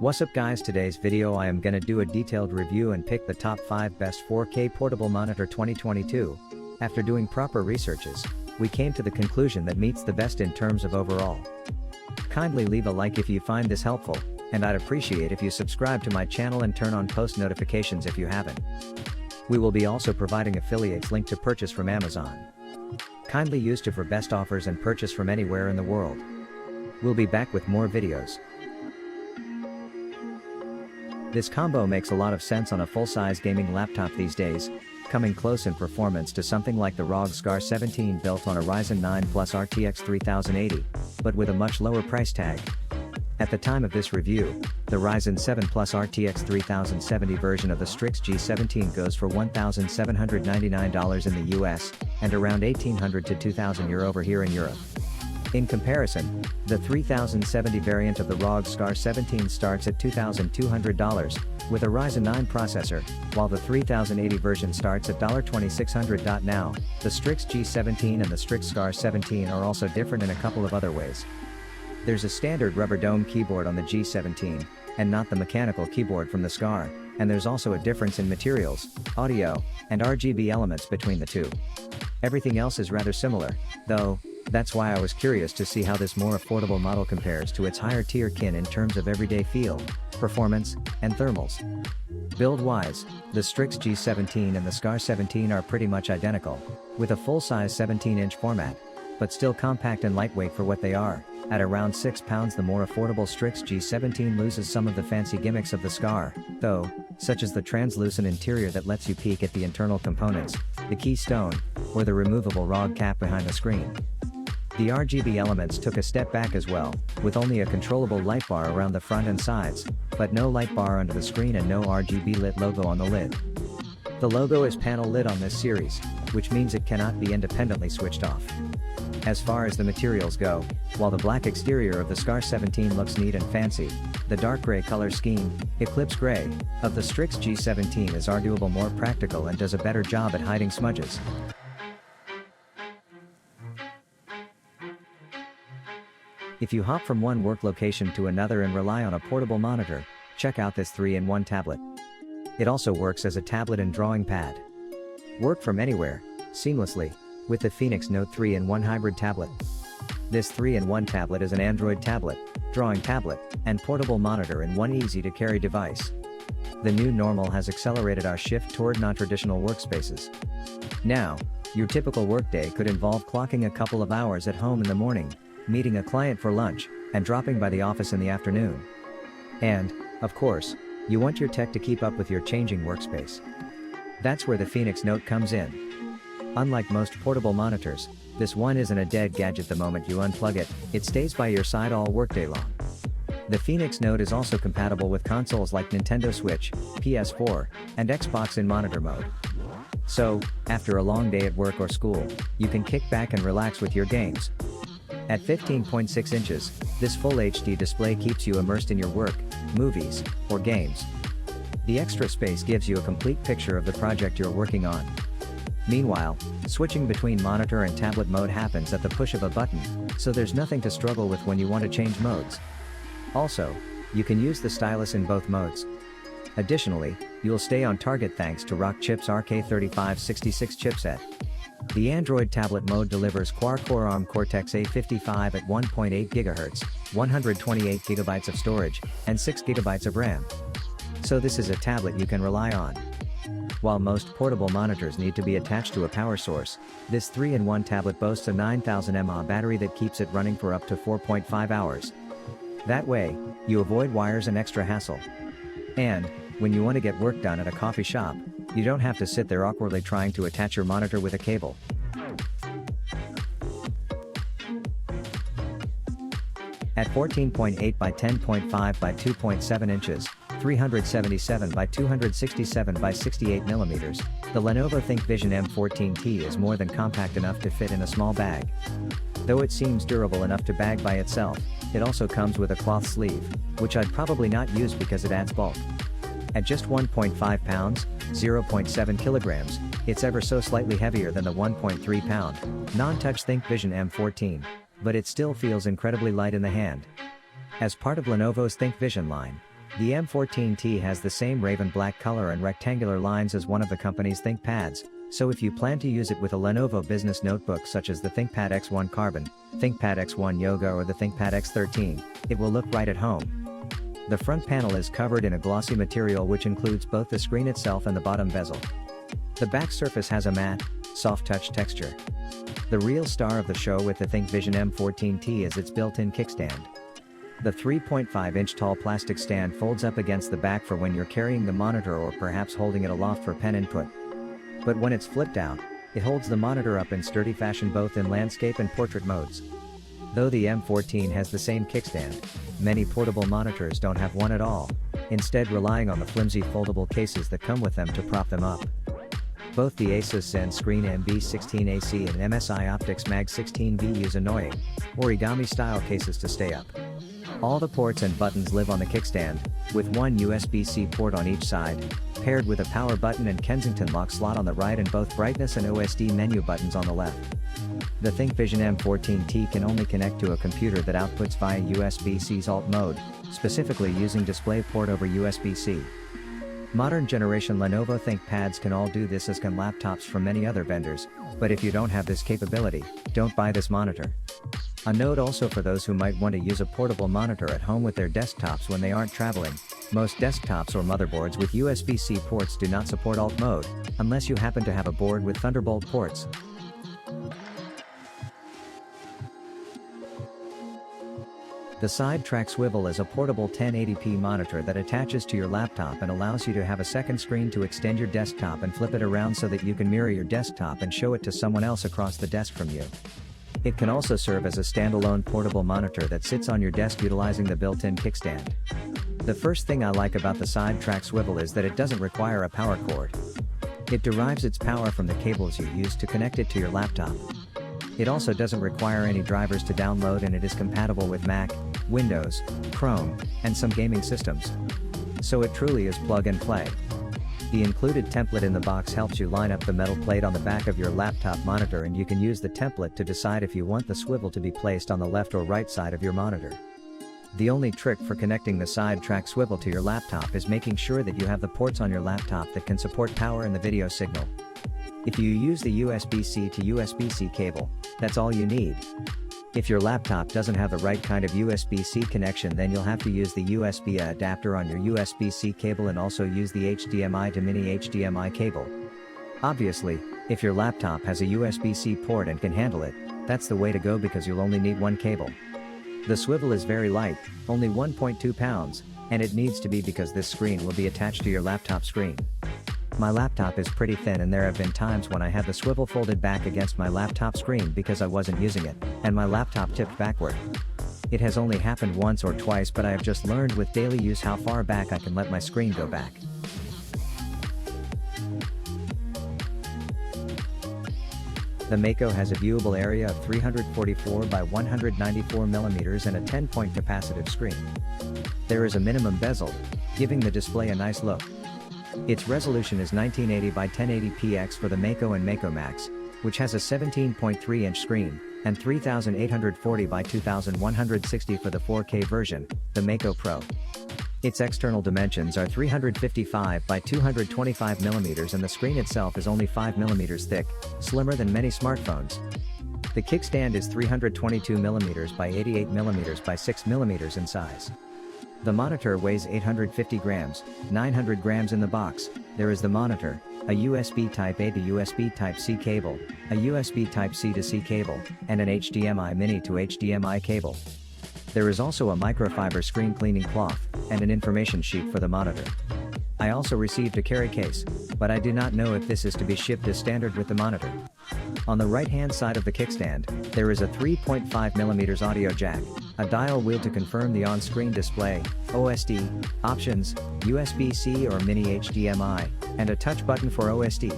What's up guys, today's video I am gonna do a detailed review and pick the top 5 best 4K portable monitor 2022. After doing proper researches, we came to the conclusion that meets the best in terms of overall. Kindly leave a like if you find this helpful, and I'd appreciate if you subscribe to my channel and turn on post notifications if you haven't. We will be also providing affiliates link to purchase from Amazon. Kindly use to for best offers and purchase from anywhere in the world. We'll be back with more videos. This combo makes a lot of sense on a full-size gaming laptop these days, coming close in performance to something like the ROG Scar 17 built on a Ryzen 9 Plus RTX 3080, but with a much lower price tag. At the time of this review, the Ryzen 7 Plus RTX 3070 version of the Strix G17 goes for $1,799 in the US, and around €1,800 to €2,000 over here in Europe. In comparison, the 3070 variant of the ROG Scar 17 starts at $2,200, with a Ryzen 9 processor, while the 3080 version starts at $2,600. Now, the Strix G17 and the Strix Scar 17 are also different in a couple of other ways. There's a standard rubber dome keyboard on the G17, and not the mechanical keyboard from the Scar, and there's also a difference in materials, audio, and RGB elements between the two. Everything else is rather similar, though. That's why I was curious to see how this more affordable model compares to its higher tier kin in terms of everyday feel, performance, and thermals. Build-wise, the Strix G17 and the Scar 17 are pretty much identical, with a full-size 17-inch format, but still compact and lightweight for what they are. At around 6 pounds, the more affordable Strix G17 loses some of the fancy gimmicks of the Scar, though, such as the translucent interior that lets you peek at the internal components, the keystone, or the removable ROG cap behind the screen. The RGB elements took a step back as well, with only a controllable light bar around the front and sides, but no light bar under the screen and no RGB lit logo on the lid. The logo is panel lit on this series, which means it cannot be independently switched off. As far as the materials go, while the black exterior of the Scar 17 looks neat and fancy, the dark gray color scheme, Eclipse Gray, of the Strix G17 is arguably more practical and does a better job at hiding smudges. If you hop from one work location to another and rely on a portable monitor, check out this 3-in-1 tablet. It also works as a tablet and drawing pad. Work from anywhere, seamlessly, with the PHEONIX Note 3-in-1 hybrid tablet. This 3-in-1 tablet is an Android tablet, drawing tablet, and portable monitor in one easy-to-carry device. The new normal has accelerated our shift toward non-traditional workspaces. Now, your typical workday could involve clocking a couple of hours at home in the morning, meeting a client for lunch, and dropping by the office in the afternoon. And, of course, you want your tech to keep up with your changing workspace. That's where the PHEONIX Note comes in. Unlike most portable monitors, this one isn't a dead gadget the moment you unplug it, it stays by your side all workday long. The PHEONIX Note is also compatible with consoles like Nintendo Switch, PS4, and Xbox in monitor mode. So, after a long day at work or school, you can kick back and relax with your games. At 15.6 inches, this full HD display keeps you immersed in your work, movies, or games. The extra space gives you a complete picture of the project you're working on. Meanwhile, switching between monitor and tablet mode happens at the push of a button, so there's nothing to struggle with when you want to change modes. Also, you can use the stylus in both modes. Additionally, you'll stay on target thanks to Rockchip's RK3566 chipset. The Android tablet mode delivers quad-core ARM Cortex-A55 at 1.8 GHz, 128 GB of storage, and 6 GB of RAM. So this is a tablet you can rely on. While most portable monitors need to be attached to a power source, this 3-in-1 tablet boasts a 9000 mAh battery that keeps it running for up to 4.5 hours. That way, you avoid wires and extra hassle. And, when you want to get work done at a coffee shop, you don't have to sit there awkwardly trying to attach your monitor with a cable. At 14.8 by 10.5 by 2.7 inches, 377 by 267 by 68 mm, the Lenovo ThinkVision M14T is more than compact enough to fit in a small bag. Though it seems durable enough to bag by itself, it also comes with a cloth sleeve, which I'd probably not use because it adds bulk. At just 1.5 pounds, 0.7 kilograms, it's ever so slightly heavier than the 1.3 pound, non-touch ThinkVision M14, but it still feels incredibly light in the hand. As part of Lenovo's ThinkVision line, The M14T has the same raven black color and rectangular lines as one of the company's ThinkPads, so if you plan to use it with a Lenovo business notebook such as the ThinkPad X1 Carbon, ThinkPad X1 Yoga or the ThinkPad X13, it will look right at home. The front panel is covered in a glossy material which includes both the screen itself and the bottom bezel. The back surface has a matte, soft touch texture. The real star of the show with the ThinkVision M14T is its built-in kickstand. The 3.5-inch tall plastic stand folds up against the back for when you're carrying the monitor or perhaps holding it aloft for pen input. But when it's flipped out, it holds the monitor up in sturdy fashion both in landscape and portrait modes. Though the M14 has the same kickstand, many portable monitors don't have one at all, instead relying on the flimsy foldable cases that come with them to prop them up. Both the Asus ZenScreen MB16AC and MSI Optics Mag 16B use annoying, origami-style cases to stay up. All the ports and buttons live on the kickstand, with one USB-C port on each side, paired with a power button and Kensington lock slot on the right and both brightness and OSD menu buttons on the left. The ThinkVision M14T can only connect to a computer that outputs via USB-C's alt mode, specifically using DisplayPort over USB-C. Modern generation Lenovo ThinkPads can all do this, as can laptops from many other vendors, but if you don't have this capability, don't buy this monitor. A note also for those who might want to use a portable monitor at home with their desktops when they aren't traveling: most desktops or motherboards with USB-C ports do not support alt mode, unless you happen to have a board with Thunderbolt ports. The SIDETRAK Swivel is a portable 1080p monitor that attaches to your laptop and allows you to have a second screen to extend your desktop and flip it around so that you can mirror your desktop and show it to someone else across the desk from you. It can also serve as a standalone portable monitor that sits on your desk utilizing the built-in kickstand. The first thing I like about the SIDETRAK Swivel is that it doesn't require a power cord. It derives its power from the cables you use to connect it to your laptop. It also doesn't require any drivers to download, and it is compatible with Mac, Windows, Chrome, and some gaming systems. So it truly is plug and play. The included template in the box helps you line up the metal plate on the back of your laptop monitor, and you can use the template to decide if you want the swivel to be placed on the left or right side of your monitor. The only trick for connecting the SIDETRAK Swivel to your laptop is making sure that you have the ports on your laptop that can support power and the video signal. If you use the USB-C to USB-C cable, that's all you need. If your laptop doesn't have the right kind of USB-C connection, then you'll have to use the USB adapter on your USB-C cable and also use the HDMI to mini HDMI cable. Obviously, if your laptop has a USB-C port and can handle it, that's the way to go, because you'll only need one cable. The swivel is very light, only 1.2 pounds, and it needs to be because this screen will be attached to your laptop screen. My laptop is pretty thin, and there have been times when I had the swivel folded back against my laptop screen because I wasn't using it, and my laptop tipped backward. It has only happened once or twice, but I have just learned with daily use how far back I can let my screen go back. The MAKO has a viewable area of 344 by 194 mm and a 10-point capacitive screen. There is a minimum bezel, giving the display a nice look. Its resolution is 1980 by 1080px for the MAKO and MAKO Max, which has a 17.3-inch screen, and 3840 by 2160 for the 4K version, the MAKO Pro. Its external dimensions are 355 by 225 mm, and the screen itself is only 5 mm thick, slimmer than many smartphones. The kickstand is 322 mm by 88 mm by 6 mm in size. The monitor weighs 850 grams, 900 grams in the box. There is the monitor, a USB Type-A to USB Type-C cable, a USB Type-C to C cable, and an HDMI mini to HDMI cable. There is also a microfiber screen cleaning cloth, and an information sheet for the monitor. I also received a carry case, but I do not know if this is to be shipped as standard with the monitor. On the right-hand side of the kickstand, there is a 3.5mm audio jack, a dial wheel to confirm the on-screen display, OSD, options, USB-C or mini HDMI, and a touch button for OSD.